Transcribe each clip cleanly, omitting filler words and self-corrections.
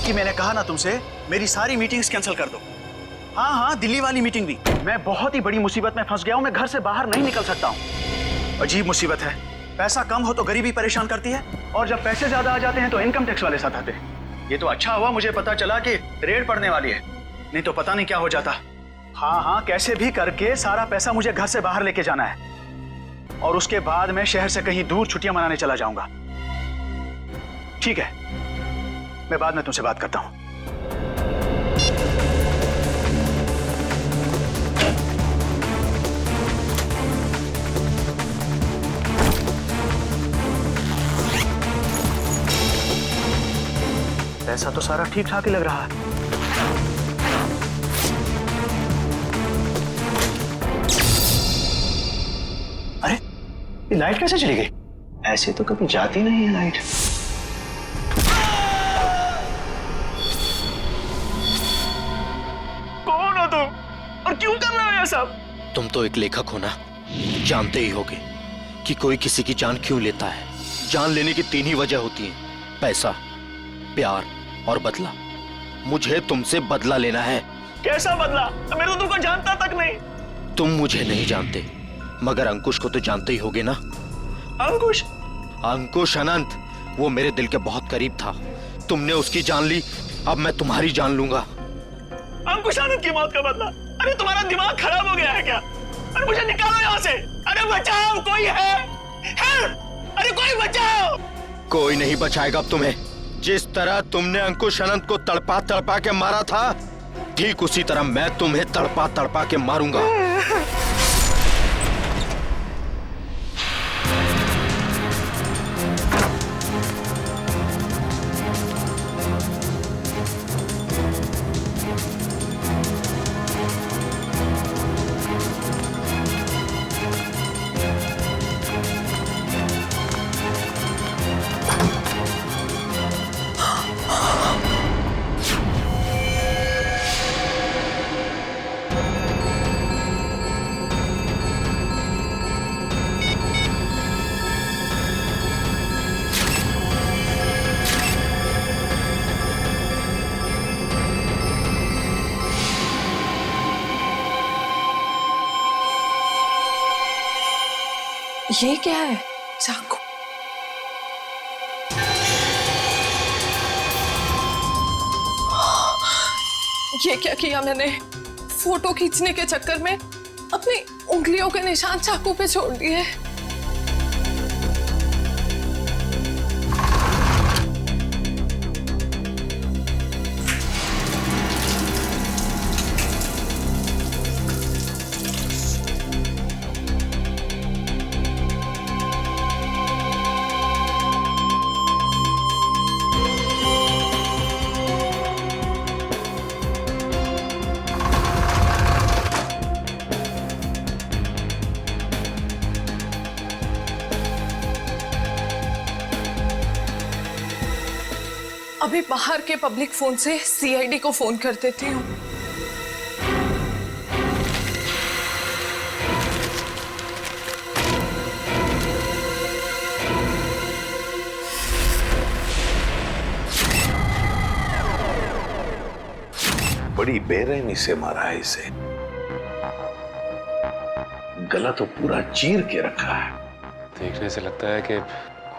कि मैंने कहा ना तुमसे, मेरी सारी मीटिंग्स कैंसिल कर दो। हाँ हाँ, दिल्ली वाली मीटिंग भी। मैं बहुत ही बड़ी मुसीबत में फंस गया हूँ, मैं घर से बाहर नहीं निकल सकता हूँ। अजीब मुसीबत है, पैसा कम हो तो गरीबी परेशान करती है, और जब पैसे ज्यादा आ जाते हैं तो इनकम टैक्स वाले साथ आते हैं। ये तो अच्छा हुआ मुझे पता चला कि रेड पड़ने वाली है, नहीं तो पता नहीं क्या हो जाता। हाँ हाँ, कैसे भी करके सारा पैसा मुझे घर से बाहर लेके जाना है, और उसके बाद मैं शहर से कहीं दूर छुट्टियां मनाने चला जाऊंगा। ठीक है, मैं बाद में तुमसे बात करता हूं। पैसा तो सारा ठीक ठाक ही लग रहा है। अरे, ये लाइट कैसे चली गई? ऐसे तो कभी जाती नहीं है लाइट। कौन हो तुम और क्यों कर रहे हो ये सब? तुम तो एक लेखक हो ना, जानते ही होगे कि कोई किसी की जान क्यों लेता है। जान लेने की 3 ही वजह होती है, पैसा, प्यार और बदला। मुझे तुमसे बदला लेना है। कैसा बदला? मैं तो तुमको जानता तक नहीं। तुम मुझे नहीं जानते, मगर अंकुश को तो जानते ही होगे ना। अंकुश? अंकुश अनंत, वो मेरे दिल के बहुत करीब था। तुमने उसकी जान ली, अब मैं तुम्हारी जान लूंगा। अंकुश आनंद की मौत का बदला? अरे तुम्हारा दिमाग खराब हो गया है क्या? अरे मुझे निकालो यहाँ से। अरे बचाओ, कोई है? हेल्प! अरे कोई बचाओ। कोई नहीं बचाएगा अब तुम्हें। जिस तरह तुमने अंकुश अनंत को तड़पा तड़पा के मारा था, ठीक उसी तरह मैं तुम्हें तड़पा तड़पा के मारूंगा। ये क्या है? चाकू? ये क्या किया मैंने? फोटो खींचने के चक्कर में अपनी उंगलियों के निशान चाकू पे छोड़ दिए। अभी बाहर के पब्लिक फोन से सीआईडी को फोन कर देती हूँ। बड़ी बेरहमी से मारा है इसे। गला तो पूरा चीर के रखा है। देखने से लगता है कि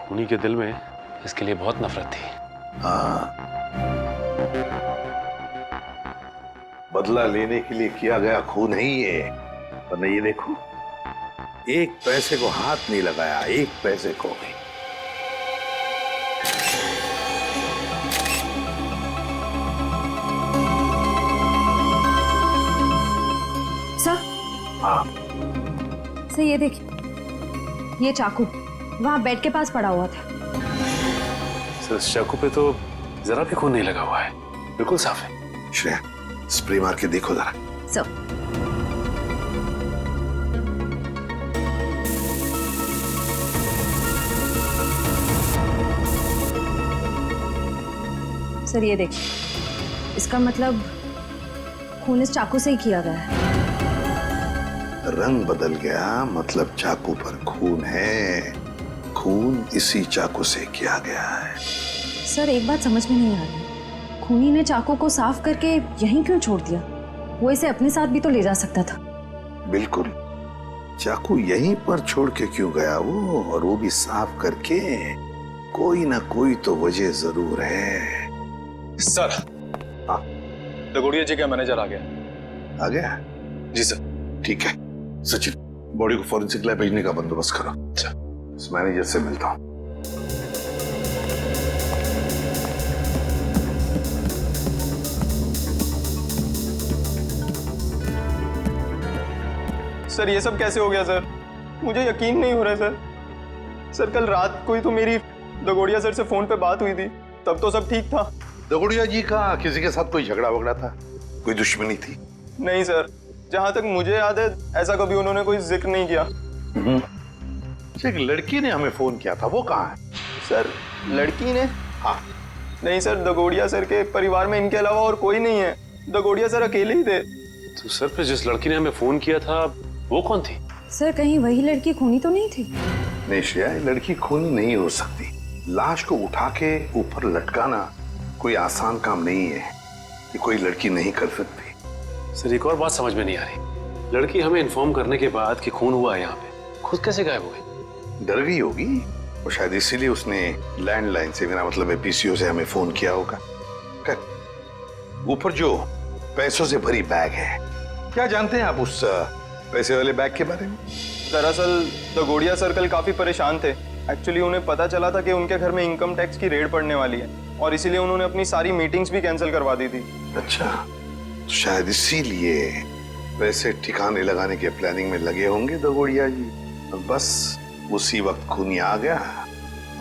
खूनी के दिल में इसके लिए बहुत नफरत थी। हाँ, बदला लेने के लिए किया गया खून है ये। वरना ये देखो, एक पैसे को हाथ नहीं लगाया, एक पैसे को भी। सर, हाँ, सर ये देखिए, ये चाकू वहां बेड के पास पड़ा हुआ था। सर, इस चाकू पे तो जरा भी खून नहीं लगा हुआ है, बिल्कुल साफ है। श्रेया, स्प्रे मार के देखो जरा। सर, सर ये देखिए, इसका मतलब खून इस चाकू से ही किया गया है। रंग बदल गया, मतलब चाकू पर खून है। खून इसी चाकू से किया गया है। सर एक बात समझ में नहीं आ रही, खूनी ने चाकू को साफ करके यहीं क्यों छोड़ दिया? वो इसे अपने साथ भी तो ले जा सकता था। बिल्कुल, चाकू यहीं पर छोड़ के क्यों गया वो, और वो भी साफ करके? कोई ना कोई तो वजह जरूर है। सर, हाँ दगोड़िया जी का मैनेजर आ गया। आ गया? जी सर। ठीक है सचिन, बॉडी को फॉरेंसिक लैब भेजने का बंदोबस्त करो। अच्छा। इस मैनेजर से मिलता हूँ। सर ये सब कैसे हो गया सर? मुझे यकीन नहीं हो रहा है सर। सर कल रात को ही तो मेरी दगोड़िया सर से फोन पे बात हुई थी, तब तो सब ठीक था। दगोड़िया जी का किसी के साथ कोई झगड़ा वगड़ा था? कोई दुश्मनी थी? नहीं सर, जहां तक मुझे याद है ऐसा कभी उन्होंने कोई जिक्र नहीं किया। एक लड़की ने हमें फोन किया था, वो कहाँ है? सर लड़की ने? हाँ। नहीं सर, दगोड़िया सर के परिवार में इनके अलावा और कोई नहीं है। दगोड़िया सर अकेले ही थे। तो सर फिर जिस लड़की ने हमें फोन किया था वो कौन थी? सर कहीं वही लड़की खूनी तो नहीं थी? नहीं श्रेया, लड़की खूनी नहीं हो सकती। लाश को उठा के ऊपर लटकाना कोई आसान काम नहीं है, ये कोई लड़की नहीं कर सकती। सर एक और बात समझ में नहीं आ रही, लड़की हमें इन्फॉर्म करने के बाद कि खून हुआ है यहाँ पे, खुद कैसे गायब हो गई? डर गई होगी और शायद इसीलिए उसने लैंडलाइन से, मेरा मतलब है पीसीओ से, हमें फोन किया होगा। ऊपर जो पैसों से भरी बैग है, क्या जानते हैं आप उस पैसे वाले बैग के बारे में? दरअसल दगोड़िया सर कल काफी परेशान थे। एक्चुअली उन्हें पता चला था कि उनके घर में इनकम टैक्स की रेड पड़ने वाली है और इसीलिए उन्होंने अपनी सारी मीटिंग्स भी कैंसिल करवा दी थी। अच्छा, तो शायद इसीलिए पैसे ठिकाने लगाने के प्लानिंग में लगे होंगे दगोड़िया जी। और बस उसी वक्त खूनी आ गया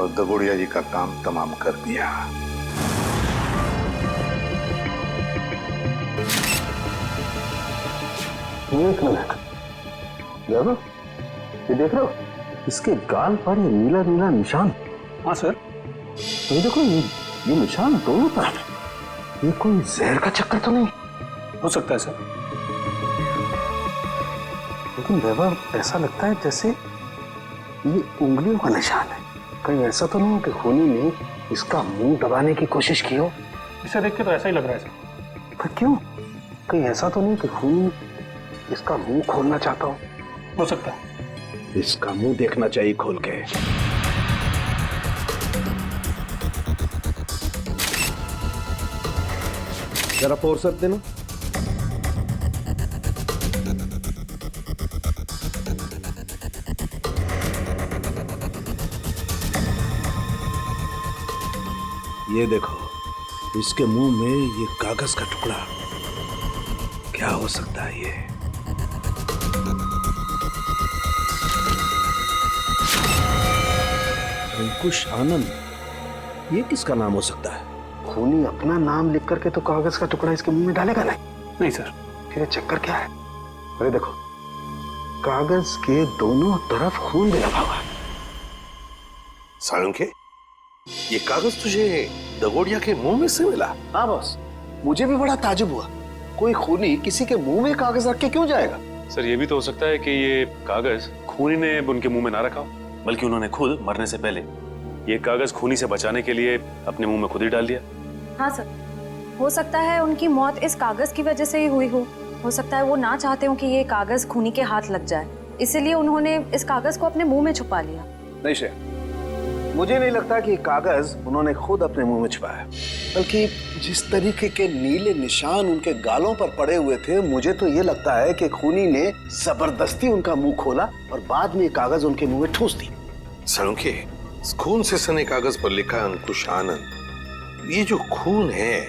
और दगोड़िया जी का काम तमाम कर दिया। एक मिनट, यादव, ये देख रहे हो इसके गाल पर ये नीला नीला निशान? हाँ सर। तो ये देखो, ये निशान दोनों तरफ। ये कोई जहर का चक्कर तो नहीं? हो सकता है सर, लेकिन वैभव ऐसा लगता है जैसे ये उंगलियों का निशान है। कहीं ऐसा तो नहीं कि खूनी ने इसका मुंह दबाने की कोशिश की हो? इसे देख के तो ऐसा ही लग रहा है सर। पर क्यों? कहीं ऐसा तो नहीं कि खूनी इसका मुंह खोलना चाहता हो सकता है। इसका मुंह देखना चाहिए खोल के। जरा फोर्स देना। ये देखो, इसके मुंह में ये कागज का टुकड़ा, क्या हो सकता है ये? अंकुश आनंद, ये किसका नाम हो सकता है? खूनी अपना नाम लिख करके तो कागज का टुकड़ा इसके मुंह में डालेगा नहीं। नहीं सर। फिर ये चक्कर क्या है? अरे देखो, कागज के दोनों तरफ खून भी लगा हुआ है। साळुंखे, ये कागज तुझे दगोड़िया के मुंह में से मिला? हाँ बॉस, मुझे भी बड़ा ताजुब हुआ। कोई खूनी किसी के मुंह में कागज रख के क्यों जाएगा? सर ये भी तो हो सकता है कि ये कागज खूनी ने उनके मुंह में ना रखा, बल्कि उन्होंने खुद मरने से पहले ये कागज खूनी से बचाने के लिए अपने मुंह में खुद ही डाल दिया। हाँ सर, हो सकता है उनकी मौत इस कागज की वजह से ही हुई हो सकता है वो ना चाहते हो कि ये कागज खूनी के हाथ लग जाए, इसीलिए उन्होंने इस कागज को अपने मुंह में छुपा लिया। नहीं श्रेया, मुझे नहीं लगता कि कागज उन्होंने खुद अपने मुंह में छुपाया, बल्कि जिस तरीके के नीले निशान उनके गालों पर पड़े हुए थे, मुझे तो ये लगता है कि खूनी ने जबरदस्ती उनका मुंह खोला और बाद में ये कागज उनके मुंह में ठूस दी। साळुंखे, खून से सने कागज पर लिखा है अंकुश आनंद। ये जो खून है,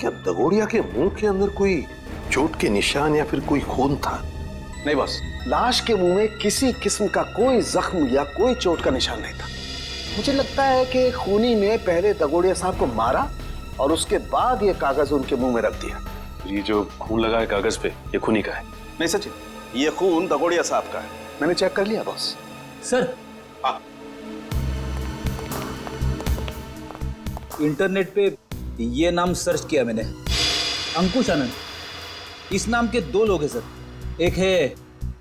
क्या दगोड़िया के मुंह के अंदर कोई चोट के निशान या फिर कोई खून था? नहीं बस, लाश के मुंह में किसी किस्म का कोई जख्म या कोई चोट का निशान नहीं था। मुझे लगता है कि खूनी ने पहले दगोड़िया साहब को मारा और उसके बाद ये कागज उनके मुंह में रख दिया। ये जो खून लगा है कागज पे, ये खूनी का है? नहीं सचिन, ये खून दगोड़िया साहब का है। मैंने चेक कर लिया बॉस। सर, इंटरनेट पे ये नाम सर्च किया मैंने, अंकुश आनंद। इस नाम के 2 लोग हैं सर, एक है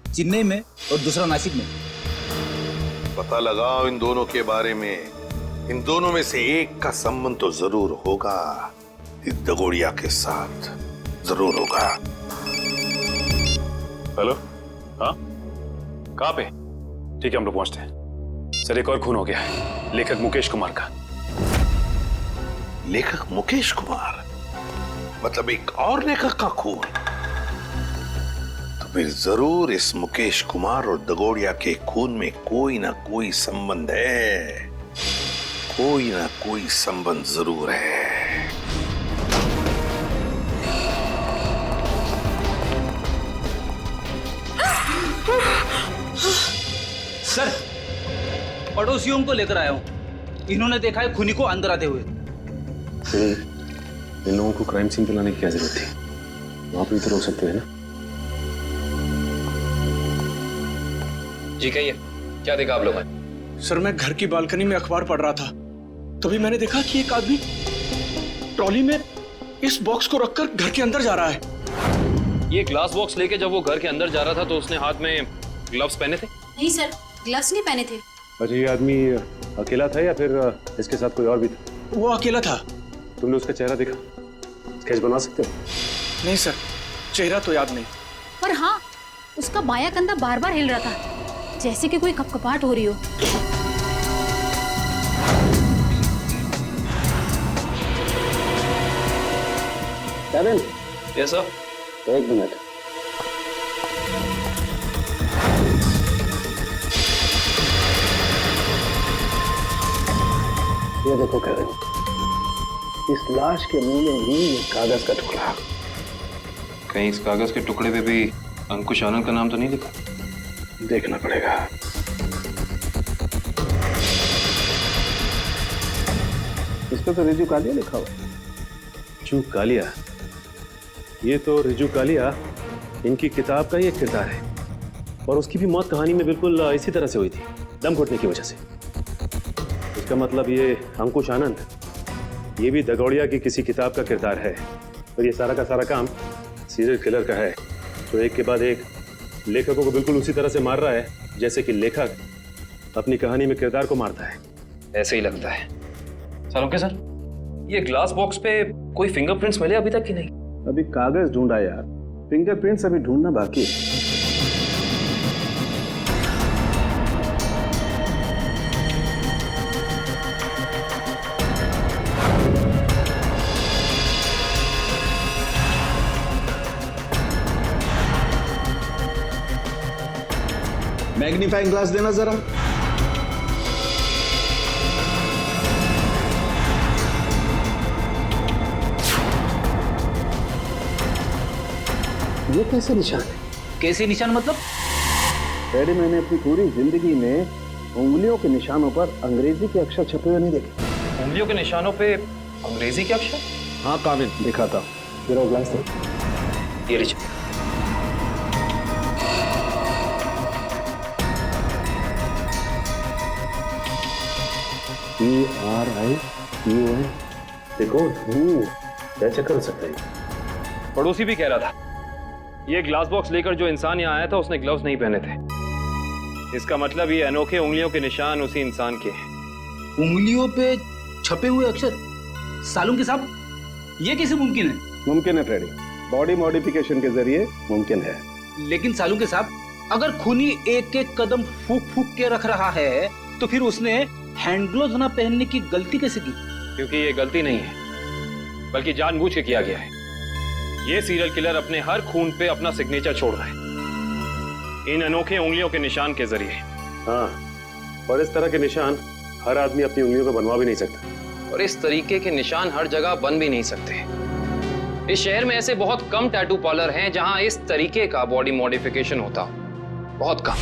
चेन्नई में और दूसरा नासिक में। पता लगाओ इन दोनों के बारे में। इन दोनों में से एक का संबंध तो जरूर होगा। इस दगोड़िया के साथ जरूर होगा। हेलो, हाँ, कहाँ पे? ठीक है, हम लोग पहुंचते हैं। सर, एक और खून हो गया है, लेखक मुकेश कुमार का। लेखक मुकेश कुमार? मतलब एक और लेखक का खून? तो फिर जरूर इस मुकेश कुमार और दगोड़िया के खून में कोई ना कोई संबंध है, कोई ना कोई संबंध जरूर है। सर, पड़ोसियों को लेकर आया हूँ। इन्होंने देखा है खूनी को अंदर आते हुए। इन लोगों को क्राइम सीन पे लाने की क्या जरूरत थी? वहां पर तो रोक सकते हैं ना? जी कहिए, क्या देखा आप लोगों ने? सर, मैं घर की बालकनी में अखबार पढ़ रहा था, तभी मैंने देखा कि एक आदमी ट्रॉली में इस बॉक्स को रखकर घर के अंदर जा रहा है। ये ग्लास बॉक्स लेके जब वो घर के अंदर जा रहा था तो उसने हाथ में ग्लव्स पहने थे? नहीं सर, ग्लव्स नहीं पहने थे। अच्छा, ये आदमी अकेला था या फिर इसके साथ कोई और भी था? वो अकेला था। तुमने उसका चेहरा देखा? स्केच बना सकते हो? नहीं सर, चेहरा तो याद नहीं। पर हाँ, उसका बायां कंधा बार बार हिल रहा था, जैसे कि कोई कपकपाहट हो रही हो। Kevin, yes sir. एक मिनट। ये देखो केविन, इस लाश के मुंह में ही ये कागज का टुकड़ा। कहीं इस कागज के टुकड़े पे भी अंकुश आनंद का नाम तो नहीं लिखा? देखना पड़ेगा। इस पे तो रिजू कालिया लिखा हुआ। रिजू कालिया? ये तो रिजू कालिया इनकी किताब का ही एक किरदार है, और उसकी भी मौत कहानी में बिल्कुल इसी तरह से हुई थी, दम घुटने की वजह से। इसका मतलब ये अंकुश आनंद, ये भी दगोड़िया की किसी किताब का किरदार है, और ये सारा का सारा काम सीरियल किलर का है, तो एक के बाद एक लेखकों को बिल्कुल उसी तरह से मार रहा है जैसे कि लेखक अपनी कहानी में किरदार को मारता है। ऐसे ही लगता है। सालोंके सर, ये ग्लास बॉक्स पे कोई फिंगरप्रिंट्स मिले अभी तक कि नहीं? अभी कागज ढूंढा यार, फिंगरप्रिंट्स अभी ढूंढना बाकी है। मैग्नीफाइंग ग्लास देना जरा। ये कैसे निशान है? कैसे निशान मतलब? डैडी, मैंने अपनी पूरी जिंदगी में उंगलियों के निशानों पर अंग्रेजी के अक्षर छपे हुए नहीं देखे। उंगलियों के निशानों पे अंग्रेजी के अक्षर? हाँ काविन, दिखाता। जरा ग्लास दे। ये लीजिए। ERIUN। देखो, क्या चक्कर हो सकता है? पड़ोसी भी कह रहा था ये ग्लास बॉक्स लेकर जो इंसान यहाँ आया था उसने ग्लव्स नहीं पहने थे। इसका मतलब ये अनोखे उंगलियों के निशान उसी इंसान के हैं। उंगलियों पे छपे हुए अक्षर? सालुंके साहब, ये कैसे मुमकिन है? मुमकिन है फ्रेडी, बॉडी मॉडिफिकेशन के जरिए मुमकिन है। लेकिन सालुंके साहब, अगर खूनी एक एक कदम फूक फूक के रख रहा है तो फिर उसने हैंड ग्लोव्स ना पहनने की गलती कैसे की? क्योंकि ये गलती नहीं है, बल्कि जानबूझ के किया गया है। ये सीरियल किलर अपने हर खून पे अपना सिग्नेचर छोड़ रहा है, इन अनोखे उंगलियों के निशान के जरिए। हाँ, और इस तरह के निशान हर आदमी अपनी उंगलियों पर बनवा भी नहीं सकता। और इस तरीके के निशान हर जगह बन भी नहीं सकते। इस शहर में ऐसे बहुत कम टैटू पार्लर हैं जहां इस तरीके का बॉडी मॉडिफिकेशन होता हो, बहुत कम।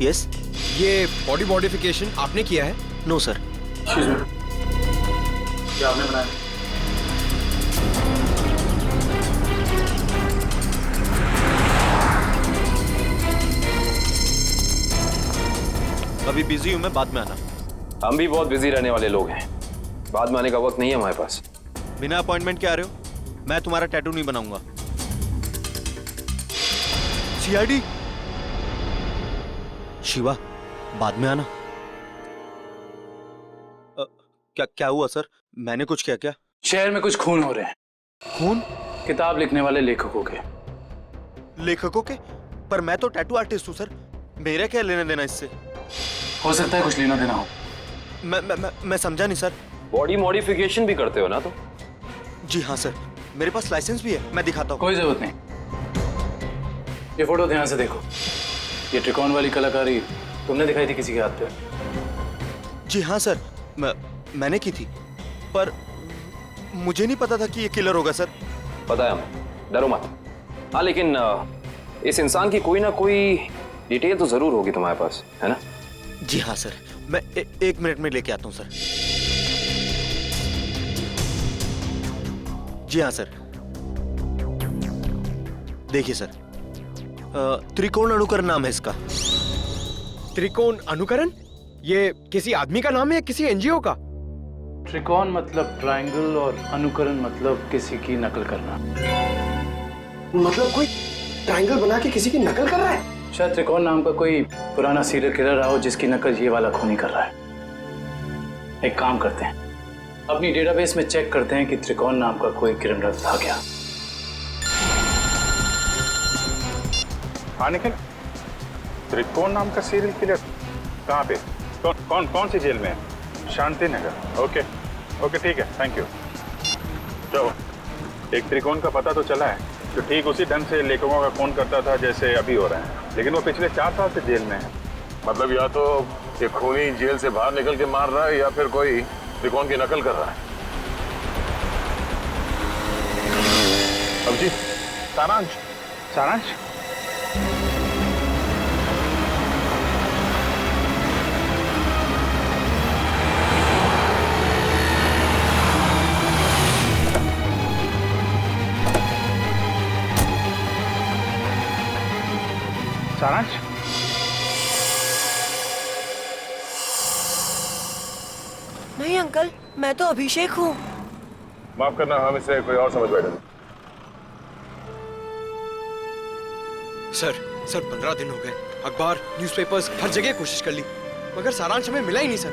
यस, ये बॉडी मॉडिफिकेशन आपने किया है? No sir. क्या आपने बनाया? अभी बिजी हूं मैं, बाद में आना। हम भी बहुत बिजी रहने वाले लोग हैं, बाद में आने का वक्त नहीं है हमारे पास। बिना अपॉइंटमेंट के आ रहे हो? मैं तुम्हारा टैटू नहीं बनाऊंगा। सीआईडी? शिवा, बाद में आना। क्या हुआ सर? मैंने कुछ क्या? शहर में कुछ खून हो रहे हैं। खून? किताब लिखने वाले लेखकों के। लेखकों के? पर मैं तो टैटू आर्टिस्ट हूँ सर, मेरा क्या लेना देना इससे? हो सकता है कुछ लेना देना हो। मैं समझा नहीं सर। बॉडी मॉडिफिकेशन भी करते हो ना तुम? जी हाँ सर, मेरे पास लाइसेंस भी है, मैं दिखाता हूँ। कोई जरूरत नहीं। ये फोटो ध्यान से देखो। ये त्रिकोण वाली कलाकारी तुमने दिखाई थी किसी के हाथ पे? जी हाँ सर, मैंने की थी, पर मुझे नहीं पता था कि ये किलर होगा सर। पता है हमें, डरो मत। हाँ लेकिन इस इंसान की कोई ना कोई डिटेल तो जरूर होगी तुम्हारे पास, है ना? जी हाँ सर, मैं 1 मिनट में लेके आता हूँ सर। जी हाँ सर, देखिए सर, त्रिकोण अनुकरण नाम है इसका। त्रिकोण अनुकरण? ये किसी आदमी का नाम है या किसी एनजीओ का? त्रिकोण मतलब ट्रायंगल और अनुकरण मतलब किसी की नकल करना। मतलब कोई ट्रायंगल बना के किसी की नकल कर रहा है? शायद त्रिकोण नाम का कोई पुराना सीरियल किलर रहा हो जिसकी नकल ये वाला खूनी कर रहा है। एक काम करते हैं, अपनी डेटाबेस में चेक करते हैं कि त्रिकोण नाम का कोई क्रिमिनल था क्या। हाँ निखिल, त्रिकोण नाम का सीरियल किलर कहाँ पे? कौन सी जेल में है? शांति नगर। ओके ठीक है, थैंक यू। चलो, एक त्रिकोण का पता तो चला है जो ठीक उसी ढंग से लेखकों का खून करता था जैसे अभी हो रहा है, लेकिन वो पिछले 4 साल से जेल में है। मतलब या तो ये खूनी जेल से बाहर निकल के मार रहा है या फिर कोई त्रिकोण की नकल कर रहा है। अब जी, सारांश नहीं अंकल, मैं तो अभिषेक हूँ। माफ करना, हम इसे कोई और समझ बैठे। सर 15 दिन हो गए, अखबार, न्यूज़पेपर्स, हर जगह कोशिश कर ली, मगर सारांश हमें मिला ही नहीं सर।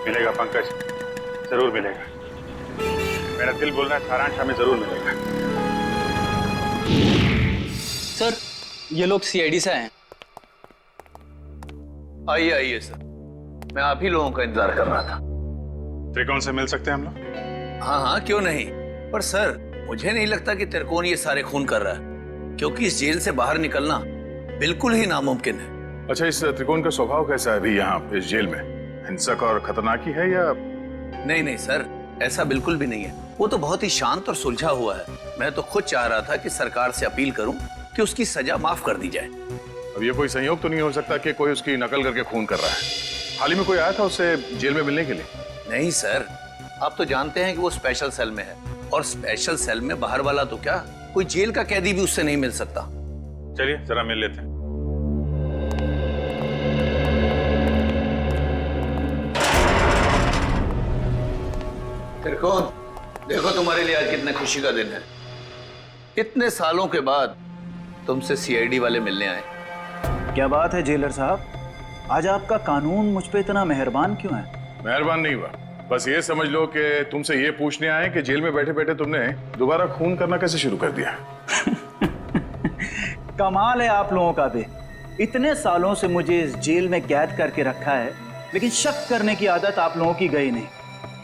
मिलेगा पंकज, जरूर मिलेगा। मेरा दिल बोल रहा है सारांश हमें जरूर मिलेगा। सर, ये लोग सीआईडी से हैं। आइए सर, मैं आप ही लोगों का इंतजार कर रहा था। त्रिकोण से मिल सकते हैं हम लोग? हाँ, क्यों नहीं। पर सर, मुझे नहीं लगता कि त्रिकोण ये सारे खून कर रहा है, क्योंकि इस जेल से बाहर निकलना बिल्कुल ही नामुमकिन है। अच्छा, इस त्रिकोण का स्वभाव कैसा है अभी यहाँ इस जेल में? हिंसक और खतरनाक ही है या? नहीं सर, ऐसा बिल्कुल भी नहीं है। वो तो बहुत ही शांत और सुलझा हुआ है। मैं तो खुद चाह रहा था कि सरकार से अपील करूं कि उसकी सजा माफ कर दी जाए। अब ये कोई संयोग तो नहीं हो सकता कि कोई उसकी नकल करके खून कर रहा है? हाल ही में कोई आया था उससे जेल में मिलने के लिए? नहीं सर, आप तो जानते हैं कि वो स्पेशल सेल में है, और स्पेशल सेल में बाहर वाला तो क्या, कोई जेल का कैदी भी उससे नहीं मिल सकता। चलिए जरा मिल लेते हैं। त्रिकोण, देखो तुम्हारे लिए आज कितने खुशी का दिन है। इतने सालों के बाद तुमसे सीआईडी वाले मिलने आए। क्या बात है जेलर साहब, आज आपका कानून मुझ पे इतना मेहरबान क्यों है? मेहरबान नहीं हुआ, बस ये समझ लो कि तुमसे ये पूछने आए कि जेल में बैठे बैठे तुमने दोबारा खून करना कैसे शुरू कर दिया? कमाल है आप लोगों का भी। इतने सालों से मुझे इस जेल में कैद करके रखा है, लेकिन शक करने की आदत आप लोगों की गई नहीं।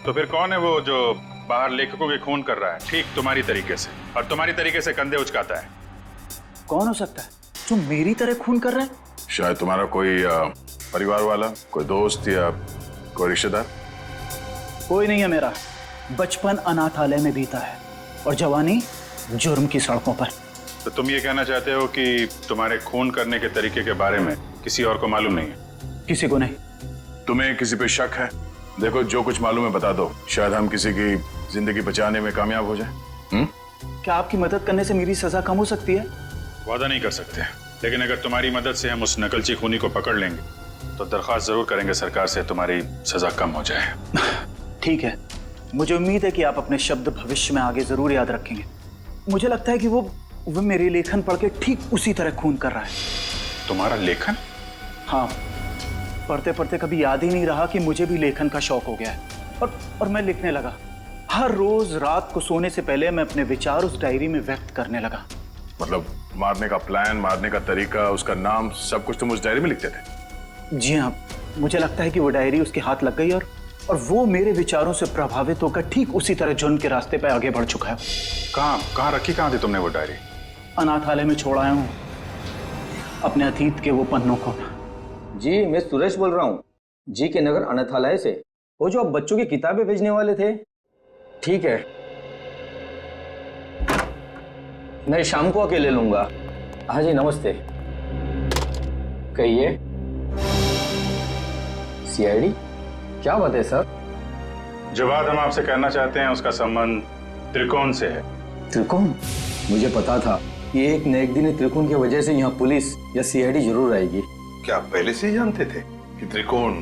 तो फिर कौन है वो जो बाहर लेखकों के खून कर रहा है ठीक तुम्हारी तरीके से, और तुम्हारी तरीके से कंधे उचकाता है? कौन हो सकता है जो मेरी तरह खून कर रहा है? शायद तुम्हारा कोई परिवार वाला, कोई दोस्त या कोई रिश्तेदार। कोई नहीं है मेरा। बचपन अनाथालय में बीता है और जवानी जुर्म की सड़कों पर। तो तुम ये कहना चाहते हो कि तुम्हारे खून करने के तरीके के बारे में किसी और को मालूम नहीं है? किसी को नहीं। तुम्हें किसी पे शक है? देखो, जो कुछ मालूम है बता दो, शायद हम किसी की जिंदगी बचाने में कामयाब हो जाए। क्या आपकी मदद करने से मेरी सजा कम हो सकती है? वादा नहीं कर सकते, लेकिन अगर तुम्हारी मदद से हम उस नकलची खूनी को पकड़ लेंगे तो दरख्वास्त जरूर करेंगे सरकार से तुम्हारी सजा कम हो जाए। ठीक है, मुझे उम्मीद है कि आप अपने शब्द भविष्य में आगे जरूर याद रखेंगे। मुझे लगता है कि वो मेरे लेखन पढ़ के ठीक उसी तरह खून कर रहा है। तुम्हारा लेखन? हाँ, पढ़ते पढ़ते कभी याद ही नहीं रहा कि मुझे भी लेखन का शौक हो गया है। और मैं लिखने लगा। हर रोज रात को सोने से पहले मैं अपने विचार उस डायरी में व्यक्त करने लगा। मतलब मारने का प्लान, मारने का तरीका, उसका नाम, सब कुछ तुम उस डायरी में लिखते थे? जी हाँ, मुझे लगता है कि वो डायरी उसके हाथ लग गई और वो मेरे विचारों से प्रभावित होकर ठीक उसी तरह जुर्म के रास्ते पर आगे बढ़ चुका है। कहाँ रखी, कहाँ थी तुमने वो डायरी? अनाथालय में छोड़ आया हूँ अपने अतीत के वो पन्नों को। जी, मैं सुरेश बोल रहा हूँ, जी के नगर अनाथालय से। वो जो आप बच्चों की किताबें भेजने वाले थे। ठीक है, मैं शाम को आके ले लूंगा। हाँ जी, नमस्ते। कहिए। सीआईडी? क्या बात है सर? जो बात हम आपसे कहना चाहते हैं उसका संबंध त्रिकोण से है। त्रिकोण? मुझे पता था कि एक न एक दिन त्रिकोण की वजह से यहाँ पुलिस या सीआईडी जरूर आएगी। क्या आप पहले से ही जानते थे कि त्रिकोण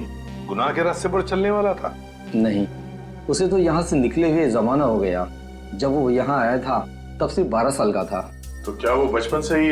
गुनाह के रास्ते पर चलने वाला था? नहीं, उसे तो यहाँ से निकले हुए जमाना हो गया। जब वो यहाँ आया था तब सिर्फ 12 साल का था। तो क्या वो बचपन से ही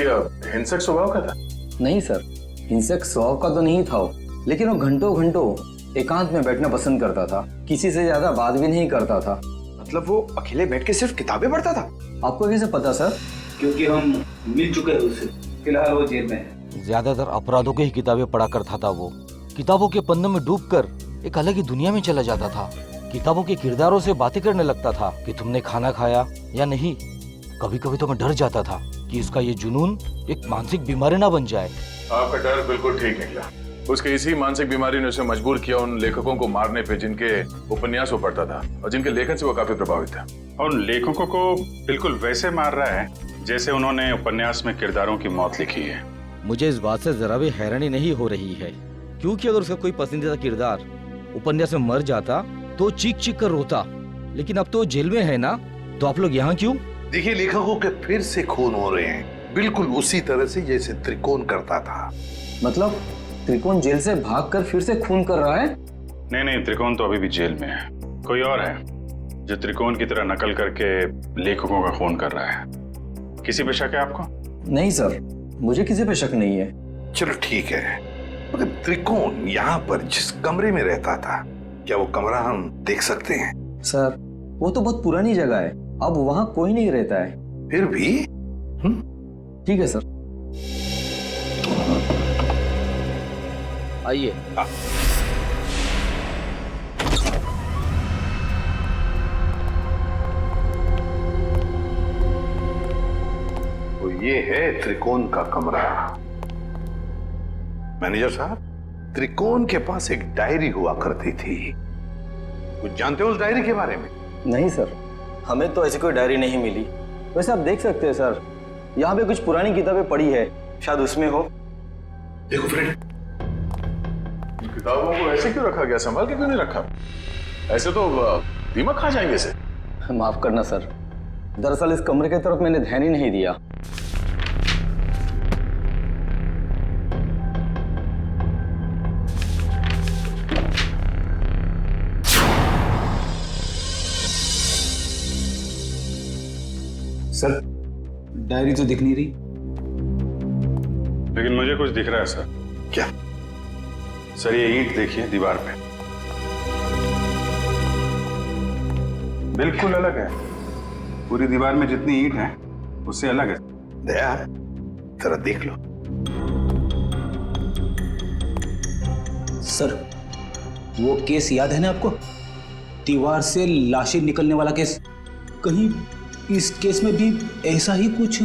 हिंसक स्वभाव का था? नहीं सर, हिंसक स्वभाव का तो नहीं था वो, लेकिन वो घंटों घंटों एकांत में बैठना पसंद करता था। किसी से ज्यादा बात भी नहीं करता था। मतलब वो अकेले बैठ के सिर्फ किताबें पढ़ता था? आपको कैसे पता सर? क्योंकि हम मिल चुके हैं उससे। फिलहाल वो जेल में है। ज्यादातर अपराधों की ही किताबें पढ़ा करता था वो। किताबों के पन्नों में डूबकर एक अलग ही दुनिया में चला जाता था। किताबों के किरदारों से बातें करने लगता था कि तुमने खाना खाया या नहीं। कभी कभी तो मैं डर जाता था कि इसका ये जुनून एक मानसिक बीमारी ना बन जाए। आपका डर बिल्कुल ठीक निकला। उसके इसी मानसिक बीमारी ने उसे मजबूर किया उन लेखकों को मारने पे जिनके उपन्यास वो पढ़ता था और जिनके लेखन से वो काफी प्रभावित था। और उन लेखकों को बिल्कुल वैसे मार रहा है जैसे उन्होंने उपन्यास में किरदारों की मौत लिखी है। मुझे इस बात से जरा भी हैरानी नहीं हो रही है, क्योंकि अगर उसका कोई पसंदीदा किरदार उपन्यास में मर जाता तो चीख चीख कर रोता। लेकिन अब तो जेल में है ना, तो आप लोग यहाँ क्यों? देखिए, लेखकों के फिर से खून हो रहे हैं, बिल्कुल उसी तरह से जैसे त्रिकोण करता था। मतलब त्रिकोण जेल से भागकर फिर से खून कर रहा है? नहीं, त्रिकोण तो अभी भी जेल में है। कोई और है जो त्रिकोण की तरह नकल करके लेखकों का खून कर रहा है। किसी पे शक है आपको? नहीं सर, मुझे किसी पे शक नहीं है। चलो ठीक है, मगर त्रिकोण यहाँ पर जिस कमरे में रहता था, क्या वो कमरा हम देख सकते हैं? सर, वो तो बहुत पुरानी जगह है, अब वहाँ कोई नहीं रहता है। फिर भी ठीक है सर, आइए। तो ये है त्रिकोण का कमरा। मैनेजर साहब, त्रिकोण के पास एक डायरी हुआ करती थी। कुछ जानते हो उस डायरी के बारे में? नहीं सर, हमें तो ऐसी कोई डायरी नहीं मिली। वैसे आप देख सकते हैं सर, यहाँ पे कुछ पुरानी किताबें पड़ी है, शायद उसमें हो। देखो फ्रेंड, किताबों को ऐसे क्यों रखा गया? संभाल के क्यों नहीं रखा? ऐसे तो दीमक खा जाएंगे इसे। माफ करना सर, दरअसल इस कमरे की तरफ मैंने ध्यान ही नहीं दिया। सर, डायरी तो दिख नहीं रही। लेकिन मुझे कुछ दिख रहा है सर। क्या? सर, ये ईंट देखिए दीवार पे, बिल्कुल अलग है। पूरी दीवार में जितनी ईंट है उससे अलग है। दया, जरा देख लो। सर, वो केस याद है ना आपको? दीवार से लाशें निकलने वाला केस। कहीं इस केस में भी ऐसा ही कुछ?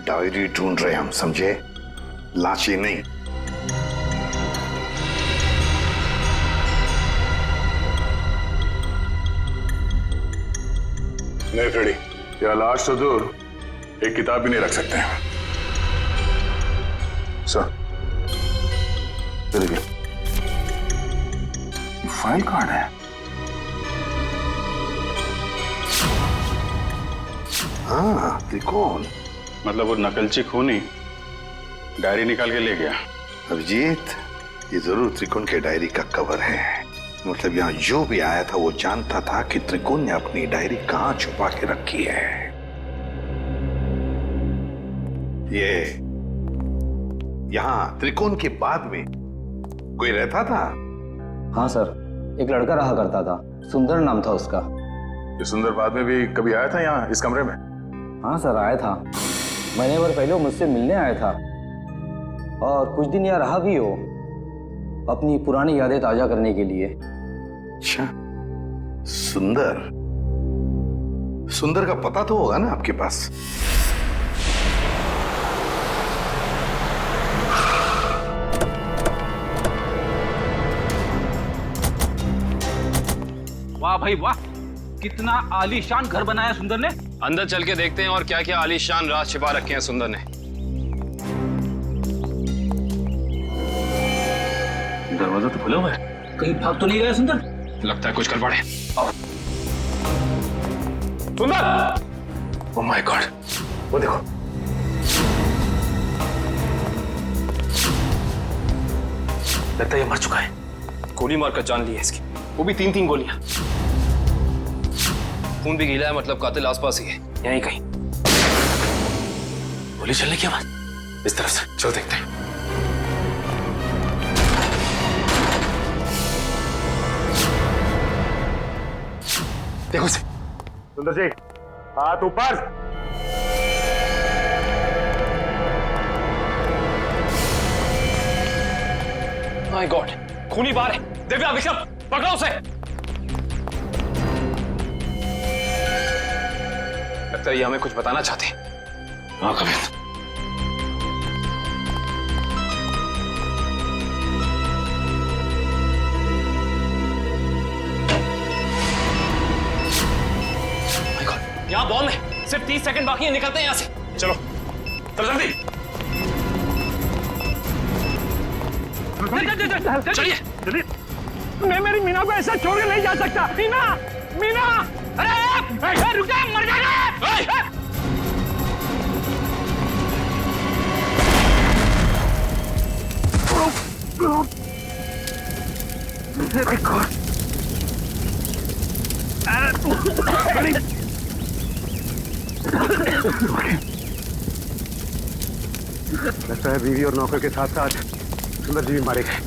डायरी ढूंढ रहे हम, समझे? लाशें नहीं। नहीं फ्रेडी, क्या लाश तो दूर, एक किताब भी नहीं रख सकते हैं। सर, देखिए, फाइल कार्ड है। हाँ, त्रिकोण। मतलब वो नकलची खूनी डायरी निकाल के ले गया। अभिजीत, ये जरूर त्रिकोण के डायरी का कवर है। मतलब यहाँ जो भी आया था वो जानता था कि त्रिकोण ने अपनी डायरी कहाँ छुपा के रखी है। ये यहाँ त्रिकोण के बाद में कोई रहता था? हाँ सर, एक लड़का रहा करता था। सुंदर नाम था उसका। ये सुंदर बाद में भी कभी आया था यहाँ इस कमरे में? हाँ सर, आया था। महीने भर पहले वो मुझसे मिलने आया था और कुछ दिन यहाँ रहा भी हो, अपनी पुरानी यादें ताजा करने के लिए। अच्छा, सुंदर का पता तो होगा ना आपके पास? वाह भाई वाह, कितना आलीशान घर बनाया सुंदर ने। अंदर चल के देखते हैं और क्या क्या आलीशान राज छिपा रखे हैं सुंदर ने। दरवाजा तो खुला हुआ है, कहीं भाग तो नहीं गया सुंदर? लगता है कुछ गड़बड़ है। ओह माय गॉड, वो देखो। लगता है ये मर चुका है। गोली मारकर जान ली है इसकी, वो भी 3-3 गोलियां। खून भी गीला है, मतलब कातिल आसपास ही है, यहीं कहीं। गोली चलने की आवाज इस तरफ से, चल देखते हैं। देखो से। सुंदर जी, हाथ ऊपर। माय गॉड, खूनी बाहर है। दिव्या, विक्रम, पकड़ो उसे। लगता है ये हमें कुछ बताना चाहते हैं। हाँ कवित, यहाँ बॉम्ब है, सिर्फ 30 सेकंड बाकी है, निकलते हैं यहाँ से। चलो चलो जल्दी, चलिए जल्दी। मैं मेरी मीना को ऐसा छोड़ के नहीं जा सकता। मीना, मीना, अरे रुक जा, मर जाएगा। लगता है बीवी और नौकर के साथ साथ सुंदर जी भी मारे गए।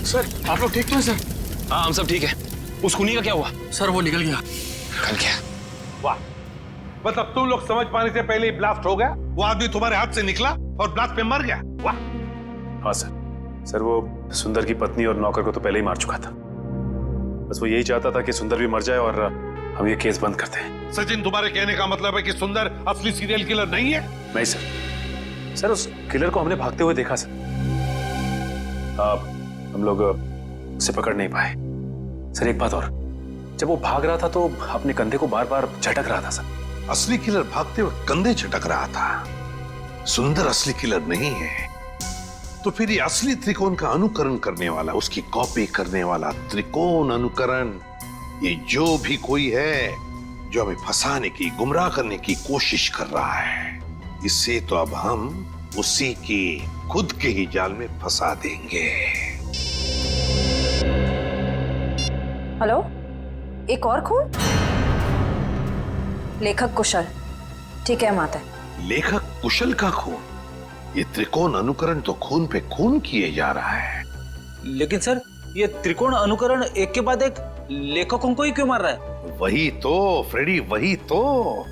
सर आप लोग ठीक तो हैं सर? हाँ हम सब ठीक है। उस खूनी का क्या हुआ? सर वो निकल गया। निकल गया? वाह, मतलब तुम लोग समझ पाने से पहले ही ब्लास्ट हो गया। वो आदमी तुम्हारे हाथ से निकला और ब्लास्ट पे मर गया। वाह। हाँ सर वो सुंदर की पत्नी और नौकर को तो पहले ही मार चुका था। बस वो यही चाहता था कि सुंदर भी मर जाए और हम ये केस बंद करते हैं। सचिन, तुम्हारे कहने का मतलब है कि सुंदर असली सीरियल किलर नहीं है? नहीं सर उस किलर को हमने भागते हुए देखा सर। हम लोग उसे पकड़ नहीं पाए। सर एक बात और, जब वो भाग रहा था तो अपने कंधे को बार बार झटक रहा था सर। असली किलर भागते हुए कंधे झटक रहा था, सुंदर असली किलर नहीं है। तो फिर ये असली त्रिकोण का अनुकरण करने वाला, उसकी कॉपी करने वाला त्रिकोण अनुकरण, ये जो भी कोई है जो हमें फंसाने की, गुमराह करने की कोशिश कर रहा है, इससे तो अब हम उसी की खुद के ही जाल में फंसा देंगे। हेलो, एक और खून? लेखक कुशल। ठीक है माता। लेखक कुशल का खून? ये त्रिकोण अनुकरण तो खून पे खून किए जा रहा है। लेकिन सर ये त्रिकोण अनुकरण एक के बाद एक लेखकों को ही क्यों मार रहा है? वही तो फ्रेडी, वही तो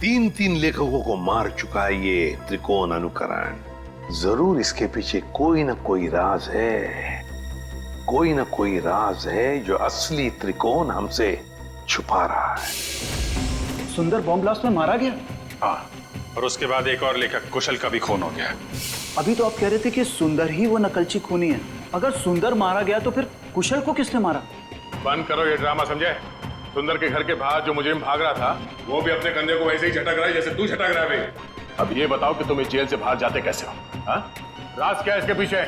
3-3 लेखकों को मार चुका है ये त्रिकोण अनुकरण। जरूर इसके पीछे कोई ना कोई राज है, कोई ना कोई राज है जो असली त्रिकोण हमसे छुपा रहा है। सुंदर बॉम्ब ब्लास्ट में मारा गया? हाँ, और उसके बाद एक और लेखक कुशल का भी खून हो गया। अभी तो आप कह रहे थे कि सुंदर ही वो नकलची खूनी है। अगर सुंदर मारा गया तो फिर कुशल को किसने मारा? बंद करो ये ड्रामा, समझे? सुंदर के घर के बाहर जो मुजरिम भाग रहा था वो भी अपने कंधे को वैसे ही झटक रहा है जैसे तू झटक रहा है। अब ये बताओ कि तुम इस जेल से बाहर जाते कैसे हो? हाँ? राज क्या है इसके पीछे?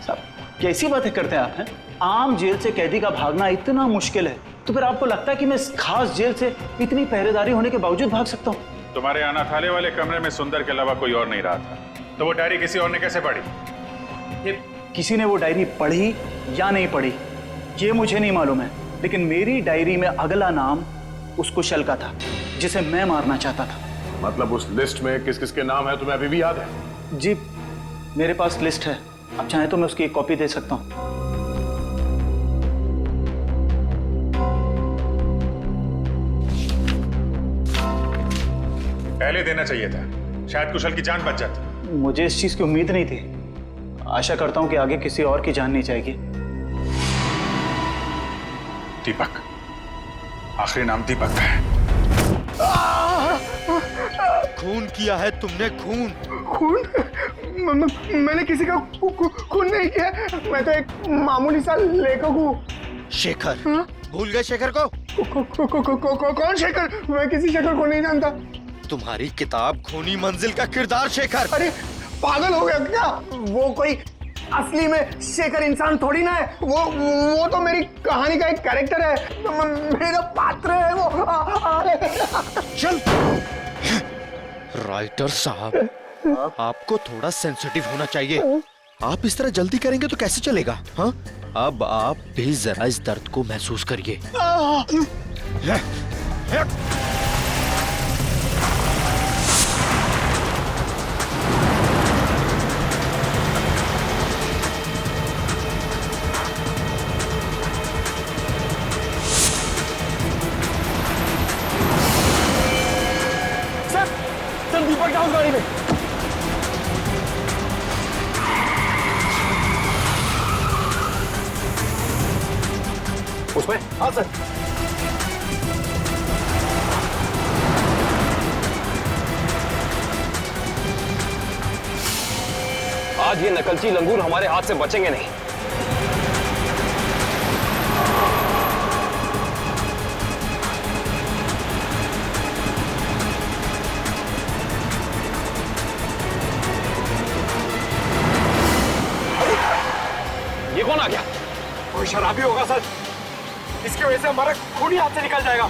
साहब कैसी बातें करते हैं आप? हैं आम जेल से कैदी का भागना इतना मुश्किल है, तो फिर आपको लगता है कि मैं इस खास जेल से इतनी पहरेदारी होने के बावजूद भाग सकता हूँ? तुम्हारे अनाथालय वाले कमरे में सुंदर के अलावा कोई और नहीं रहा था, तो वो डायरी किसी और ने कैसे पढ़ी? किसी ने वो डायरी पढ़ी या नहीं पढ़ी ये मुझे नहीं मालूम है, लेकिन मेरी डायरी में अगला नाम उस कुशल का था जिसे मैं मारना चाहता था। मतलब उस लिस्ट में किस किस के नाम है तुम्हें अभी भी याद है? जी मेरे पास लिस्ट है, आप चाहें तो मैं उसकी एक कॉपी दे सकता हूँ। पहले देना चाहिए था, शायद कुशल की जान बच जाती। मुझे इस चीज की उम्मीद नहीं थी। आशा करता हूं कि आगे किसी और की जान नहीं जाएगी। दीपक, आखिरी नाम दीपक का है। खून किया है तुमने, खून। मैंने किसी का खून नहीं किया। मैं तो एक मामूली सा लेखक हूँ। शेखर, भूल गए शेखर को? कौन शेखर? मैं किसी शेखर को नहीं जानता। तुम्हारी किताब खूनी मंजिल का किरदार शेखर। अरे पागल हो गया क्या? वो कोई असली में शेखर इंसान थोड़ी ना है। वो तो मेरी कहानी का एक कैरेक्टर है, मेरा पात्र है वो। चल राइटर साहब, आपको थोड़ा सेंसिटिव होना चाहिए। आप इस तरह जल्दी करेंगे तो कैसे चलेगा? हाँ, अब आप भी जरा इस दर्द को महसूस करिए। दीपक जाओ गाड़ी में। उसमें? हाँ सर। आज ये नकलची लंगूर हमारे हाथ से बचेंगे नहीं। ये कौन आ गया? कोई शराबी होगा सर, इसकी वजह से हमारा खून ही हाथ से निकल जाएगा।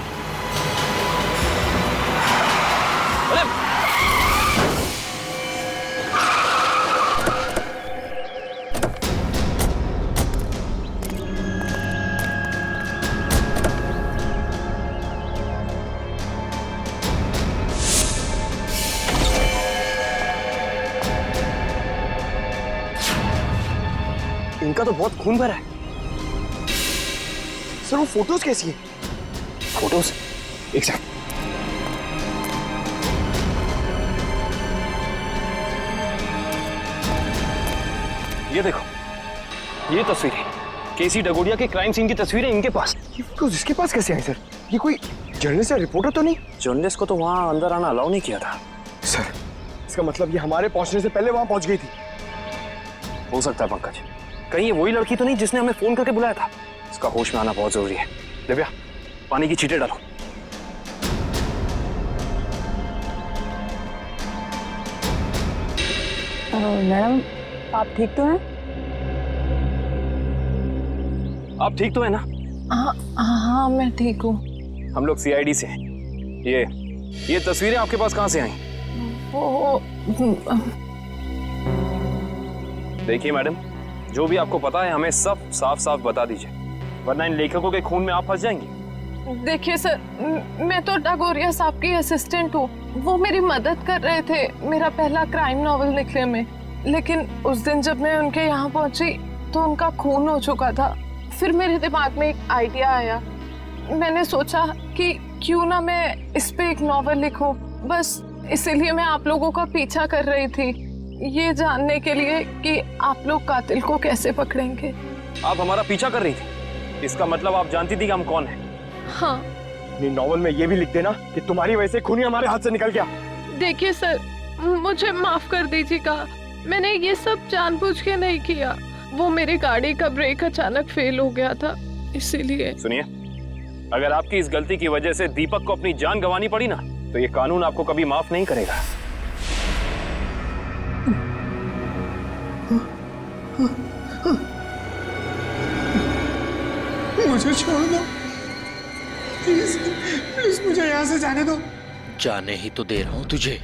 इनका तो बहुत खून भरा है। सर वो फोटोज कैसी है? फोटोज? एक सेकंड। ये देखो, ये तस्वीरें केसी डगोडिया के क्राइम सीन की तस्वीरें इनके पास। ये फोटोज इसके पास कैसे आई सर? ये कोई जर्नलिस्ट या रिपोर्टर तो नहीं? जर्नलिस्ट को तो वहां अंदर आना अलाउ नहीं किया था। सर इसका मतलब ये हमारे पहुंचने से पहले वहां पहुंच गई थी। हो सकता है पंकज, कहीं ये वही लड़की तो नहीं जिसने हमें फोन करके बुलाया था? इसका होश में आना बहुत जरूरी है। दिव्या, पानी की छींटे डालो। मैडम, आप ठीक तो हैं? आप ठीक तो है ना? हाँ मैं ठीक हूँ। हम लोग सीआईडी से हैं। ये तस्वीरें आपके पास कहाँ से आई? वो देखिए मैडम, जो भी आपको पता है हमें सब साफ साफ बता दीजिए, वरना इन लेखकों के खून में आप फंस जाएंगी। देखिए सर, मैं तो डगोरिया साहब की असिस्टेंट हूँ। वो मेरी मदद कर रहे थे मेरा पहला क्राइम नॉवल लिखने में, लेकिन उस दिन जब मैं उनके यहाँ पहुंची तो उनका खून हो चुका था। फिर मेरे दिमाग में एक आइडिया आया। मैंने सोचा कि क्यों ना मैं इस पे एक नॉवल लिखूं। बस इसीलिए मैं आप लोगों का पीछा कर रही थी, ये जानने के लिए कि आप लोग कातिल को कैसे पकड़ेंगे। आप हमारा पीछा कर रही थी, इसका मतलब आप जानती थी कि हम कौन हैं। हाँ। नॉवल में ये भी लिख देना कि तुम्हारी वजह से खूनी हमारे हाथ से निकल गया। देखिए सर, मुझे माफ कर दीजिएगा, मैंने ये सब जानबूझ के नहीं किया। वो मेरी गाड़ी का ब्रेक अचानक फेल हो गया था, इसीलिए। सुनिए, अगर आपकी इस गलती की वजह से दीपक को अपनी जान गंवानी पड़ी ना, तो ये कानून आपको कभी माफ नहीं करेगा। मुझे छोड़ दो प्लीज, प्लीज मुझे यहाँ से जाने दो। जाने ही तो दे रहा हूं तुझे।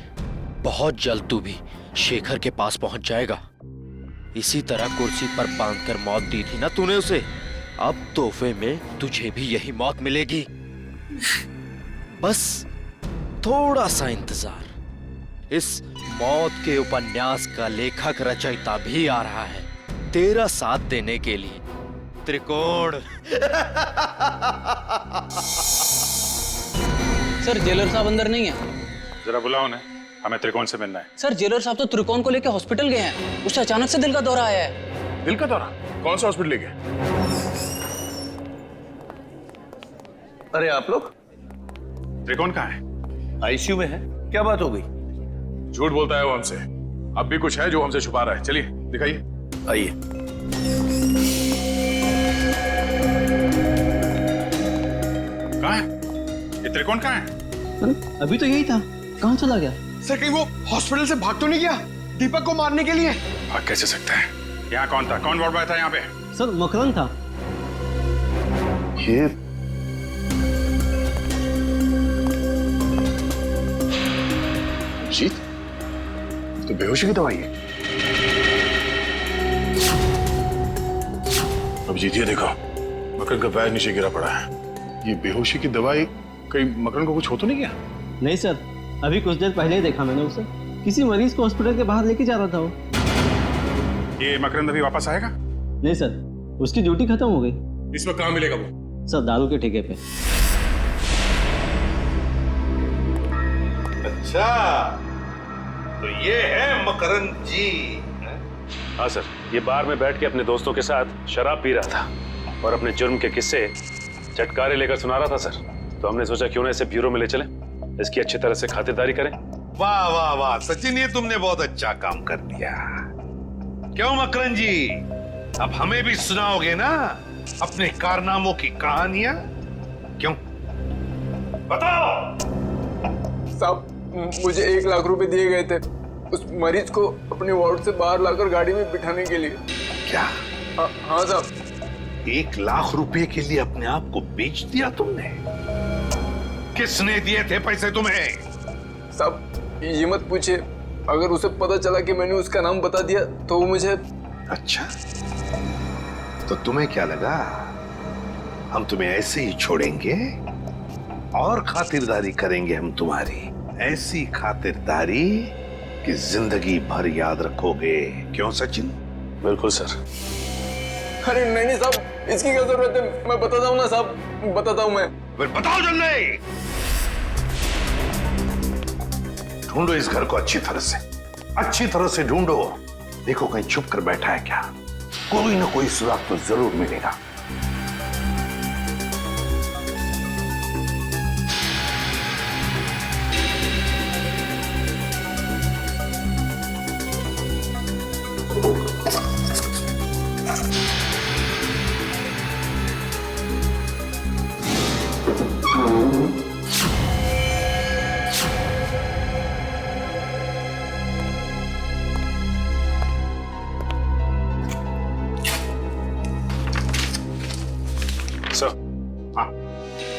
बहुत जल्द तू भी शेखर के पास पहुंच जाएगा। इसी तरह कुर्सी पर बांधकर मौत दी थी ना तूने उसे, अब तोहफे में तुझे भी यही मौत मिलेगी। बस थोड़ा सा इंतजार। इस मौत के उपन्यास का लेखक रचयिता भी आ रहा है तेरा साथ देने के लिए। त्रिकोण। सर जेलर साहब अंदर नहीं है। जरा बुलाओ ना, हमें त्रिकोण से मिलना है। सर जेलर साहब तो त्रिकोण को लेकर हॉस्पिटल गए हैं, उससे अचानक से दिल का दौरा आया है। दिल का दौरा? कौन सा हॉस्पिटल गए? अरे आप लोग? त्रिकोण कहाँ है? आईसीयू में है। क्या बात हो गई? झूठ बोलता है वो हमसे। अब भी कुछ है जो हमसे छुपा रहा है। चलिए दिखाइए। आइए। कहाँ है ये त्रिकोण? कहाँ है? अभी तो यही था, कहाँ चला गया? सर कहीं वो हॉस्पिटल से भाग तो नहीं गया दीपक को मारने के लिए? भाग कैसे सकता है? यहाँ कौन था? कौन वार्ड बॉय था यहाँ पे? सर मकरंद था। ये जीत तो बेहोशी की दवाई है। अब जीत ये देखो, मकरन का पैर नीचे गिरा पड़ा है। ये बेहोशी की दवाई कहीं मकरन को कुछ हो तो नहीं गया? नहीं सर, अभी कुछ देर पहले ही देखा मैंने उसे, किसी मरीज को हॉस्पिटल के बाहर लेके जा रहा था वो। ये मकरंद अभी वापस आएगा? नहीं सर, उसकी ड्यूटी खत्म हो गई। इसमें कहाँ मिलेगा वो? सर दारू के ठेके पे। अच्छा, तो ये है मकरंद जी। हाँ सर, ये बार में बैठ के अपने दोस्तों के साथ शराब पी रहा था और अपने जुर्म के किस्से चटकारे लेकर सुना रहा था सर। तो हमने सोचा क्यों ना इसे ब्यूरो में ले चले, इसकी अच्छी तरह से खातिरदारी करें। वाह वाह वाह सचिन, ये तुमने बहुत अच्छा काम कर दिया। क्यों मकरंद जी, अब हमें भी सुनाओगे ना अपने कारनामों की कहानियां? क्यों, बताओ। साहब मुझे 1 लाख रुपए दिए गए थे उस मरीज को अपने वार्ड से बाहर लाकर गाड़ी में बिठाने के लिए। क्या? हाँ साहब। 1 लाख रुपए के लिए अपने आप को बेच दिया तुमने? किसने दिए थे पैसे तुम्हें? साहब ये मत पूछे, अगर उसे पता चला कि मैंने उसका नाम बता दिया तो वो मुझे। अच्छा, तो तुम्हें क्या लगा हम तुम्हें ऐसे ही छोड़ेंगे? और खातिरदारी करेंगे हम तुम्हारी, ऐसी खातिरदारी कि जिंदगी भर याद रखोगे। क्यों सचिन? बिल्कुल सर। अरे नहीं साहब, इसकी क्या जरूरत है, मैं बताता हूँ ना साहब, बताता हूँ मैं। फिर बताओ जल्दी। ढूंढो इस घर को अच्छी तरह से ढूंढो। देखो कहीं छुप कर बैठा है क्या? कोई ना कोई सुराग तो जरूर मिलेगा।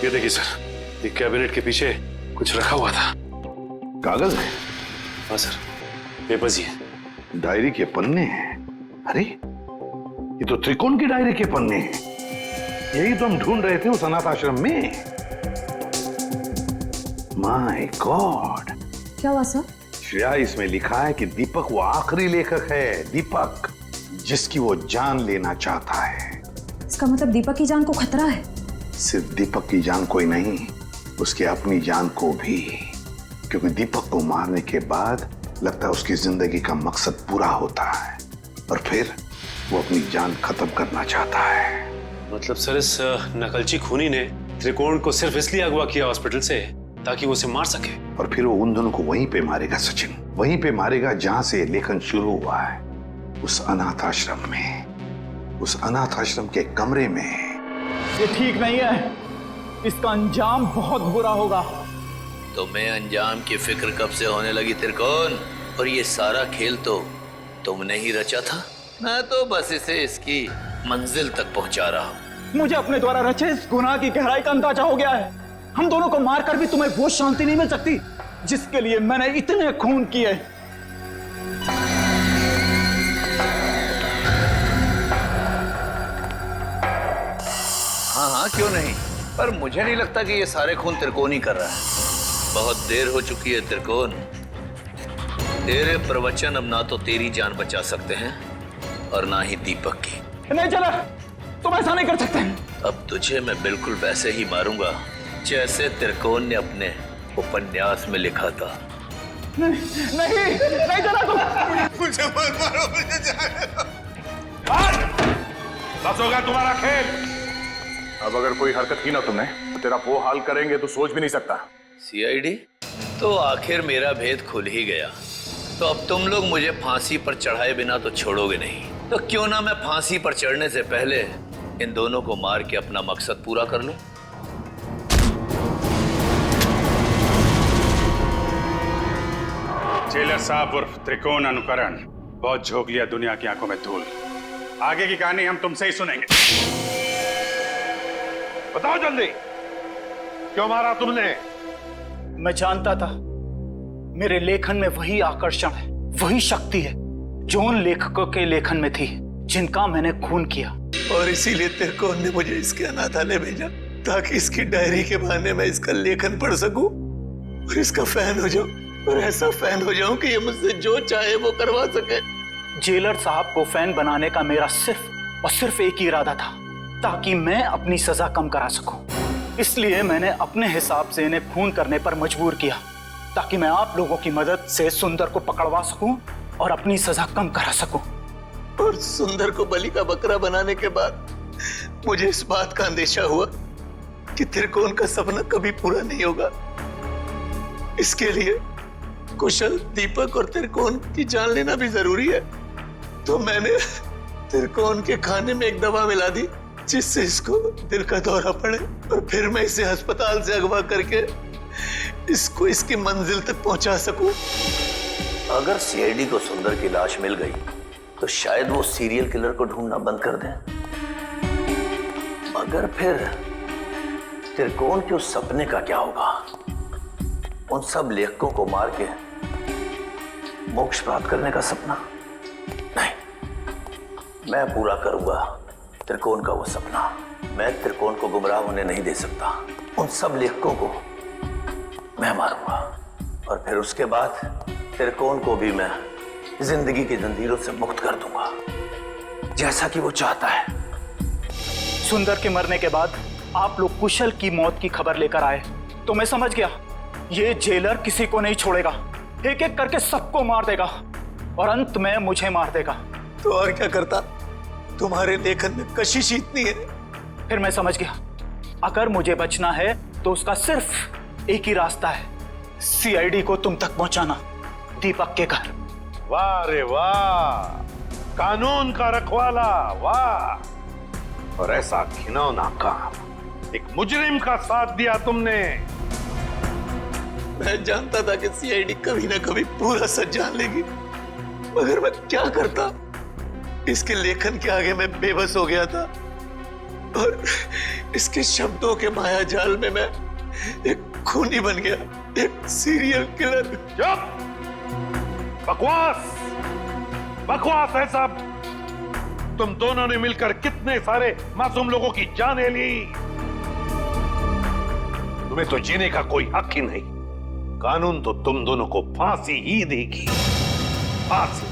ये देखिए सर, ये कैबिनेट के पीछे कुछ रखा हुआ था। कागज है? हाँ सर, पेपर्स ही है। डायरी के पन्ने हैं? अरे ये तो त्रिकोण की डायरी के पन्ने हैं। यही तो हम ढूंढ रहे थे उस अनाथ आश्रम में। My God. क्या हुआ सर? श्रेया, इसमें लिखा है कि दीपक वो आखिरी लेखक है, दीपक जिसकी वो जान लेना चाहता है। इसका मतलब दीपक की जान को खतरा है? सिर्फ दीपक की जान को ही नहीं, उसकी अपनी जान को भी। क्योंकि दीपक को मारने के बाद लगता है उसकी जिंदगी का मकसद पूरा होता है और फिर वो अपनी जान खत्म करना चाहता है। मतलब सर इस नकलची खूनी ने त्रिकोण को सिर्फ इसलिए अगवा किया हॉस्पिटल से ताकि वो उसे मार सके, और फिर वो उन दोनों को वहीं पे मारेगा सचिन, वहीं पे मारेगा जहां से लेखन शुरू हुआ है, उस अनाथ आश्रम में, उस अनाथ आश्रम के कमरे में। ये ठीक नहीं है, इसका अंजाम बहुत बुरा होगा। तुम्हें अंजाम की फिक्र कब से होने लगी त्रिकोण? और ये सारा खेल तो तुमने ही रचा था। मैं तो बस इसे इसकी मंजिल तक पहुंचा रहा हूँ। मुझे अपने द्वारा रचे इस गुनाह की गहराई का अंदाजा हो गया है। हम दोनों को मारकर भी तुम्हें वो शांति नहीं मिल सकती जिसके लिए मैंने इतने खून किए। हाँ क्यों नहीं, पर मुझे नहीं लगता कि ये सारे खून त्रिकोण ही कर रहा है। बहुत देर हो चुकी है त्रिकोण। तेरे प्रवचन अब ना तो तेरी जान बचा सकते हैं और ना ही दीपक की। नहीं चला, तुम ऐसा नहीं कर सकते। अब तुझे मैं बिल्कुल वैसे ही मारूंगा जैसे त्रिकोण ने अपने उपन्यास में लिखा था। नहीं जाना तुम। मुझे मत मारो, मुझे जाने दो। बस होगा तुम्हारा खेल। अब अगर कोई हरकत की ना तुमने तो तेरा वो हाल करेंगे तो सोच भी नहीं सकता। सीआईडी, तो आखिर मेरा भेद खुल ही गया। तो अब तुम लोग मुझे फांसी पर चढ़ाए बिना तो छोड़ोगे नहीं। तो क्यों ना मैं फांसी पर चढ़ने से पहले इन दोनों को मार के अपना मकसद पूरा कर लूं। जेलर साहब उर्फ त्रिकोण अनुकरण बहुत झोंक लिया दुनिया की आंखों में धूल। आगे की कहानी हम तुमसे ही सुनेंगे। बताओ जल्दी, क्यों मारा तुमने? मैं जानता था मेरे लेखन में वही आकर्षण है, वही शक्ति है जो उन लेखकों के लेखन में थी जिनका मैंने खून किया। और इसीलिए त्रिकोण ने मुझे इसके अनाथालय भेजा ताकि इसकी डायरी के बहाने मैं इसका लेखन पढ़ सकूं और इसका फैन हो जाऊं, और ऐसा फैन हो जाऊं कि ये मुझसे जो चाहे वो करवा सके। जेलर साहब को फैन बनाने का मेरा सिर्फ और सिर्फ एक ही इरादा था, ताकि मैं अपनी सजा कम करा सकूं। इसलिए मैंने अपने हिसाब से इन्हें खून करने पर मजबूर किया, ताकि मैं आप लोगों की मदद से सुंदर को पकड़वा सकूं और अपनी सजा कम करा सकूं। और सुंदर को बलि का बकरा बनाने के बाद मुझे इस बात का अंदेशा हुआ कि त्रिकोण का सपना कभी पूरा नहीं होगा। इसके लिए कुशल, दीपक और त्रिकोण की जान लेना भी जरूरी है। तो मैंने त्रिकोण के खाने में एक दवा मिला दी जिससे इसको दिल का दौरा पड़े, और फिर मैं इसे अस्पताल से अगवा करके इसको इसकी मंजिल तक पहुंचा सकूं। अगर सीआईडी को सुंदर की लाश मिल गई तो शायद वो सीरियल किलर को ढूंढना बंद कर दें, मगर फिर त्रिकोण के उस सपने का क्या होगा? उन सब लेखकों को मार के मोक्ष प्राप्त करने का सपना? नहीं, मैं पूरा करूंगा त्रिकोण का वो सपना। मैं त्रिकोण को गुमराह होने नहीं दे सकता। उन सब लेखकों को मैं मारूंगा, और फिर उसके बाद त्रिकोण को भी मैं जिंदगी की जंजीरों से मुक्त कर दूंगा, जैसा कि वो चाहता है। सुंदर के मरने के बाद आप लोग कुशल की मौत की खबर लेकर आए तो मैं समझ गया ये जेलर किसी को नहीं छोड़ेगा, एक एक करके सबको मार देगा और अंत में मुझे मार देगा। तो और क्या करता? तुम्हारे लेखन में कशिश इतनी है। फिर मैं समझ गया अगर मुझे बचना है तो उसका सिर्फ एक ही रास्ता है, सीआईडी को तुम तक पहुंचाना, दीपक के घर। वाह रे वाह, कानून का रखवाला, वाह। और ऐसा घिनौना काम, एक मुजरिम का साथ दिया तुमने। मैं जानता था कि सीआईडी कभी ना कभी पूरा सच जान लेगी, मगर मैं क्या करता? इसके लेखन के आगे मैं बेबस हो गया था, और इसके शब्दों के माया जाल में मैं एक खूनी बन गया, एक सीरियल किलर। चुप! बकवास, बकवास है सब। तुम दोनों ने मिलकर कितने सारे मासूम लोगों की जानें ली। तुम्हें तो जीने का कोई हक ही नहीं। कानून तो तुम दोनों को फांसी ही देगी, फांसी।